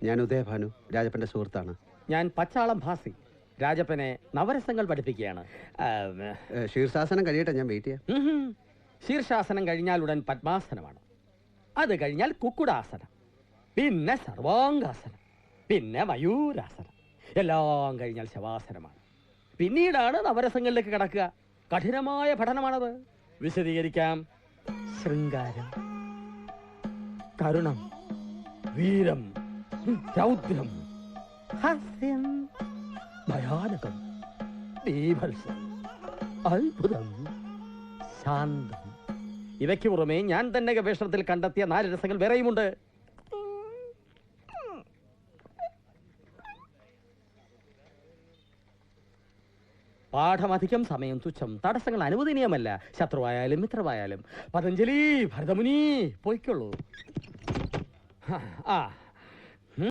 ഞാൻ ഉദയഭാനു, രാജപ്പന്റെ സുഹൃത്താണ്. ഞാൻ പച്ചാളം ഭാസി, രാജപ്പനെ നവരസങ്ങൾ പഠിപ്പിക്കുകയാണ്. ശീർഷാസനം കഴിയട്ടെ, ഞാൻ വെയിറ്റ് ചെയ്യാം. ശീർഷാസനം കഴിഞ്ഞാൽ ഉടൻ പത്മാസനമാണ്. അത് കഴിഞ്ഞാൽ കുക്കുടാസനം, പിന്നെ സർവാംഗാസനം, പിന്നെ മയൂരാസനം. എല്ലാം കഴിഞ്ഞാൽ ശവാസനമാണ്. പിന്നീടാണ് നവരസങ്ങളിലേക്ക് കടക്കുക. കഠിനമായ പഠനമാണത്. വിശദീകരിക്കാം. ശൃംഗാരം, കരുണം, വീരം, രൗദ്രം, ഹാസ്യം, ഭയാനകം, ബീഭത്സം, അത്ഭുതം, ശാന്തം. ഇവയ്ക്ക് പുറമെ ഞാൻ തന്നെ ഗവേഷണത്തിൽ കണ്ടെത്തിയ 4 രസങ്ങൾ വേറെയുമുണ്ട്. പാഠമധികം, സമയം തുച്ഛം, തടസ്സങ്ങൾ അനുവദനീയമല്ല. ശത്രുവായാലും മിത്രമായാലും. പതഞ്ജലി, ഭരതമുനി, പോയിക്കൊള്ളൂ.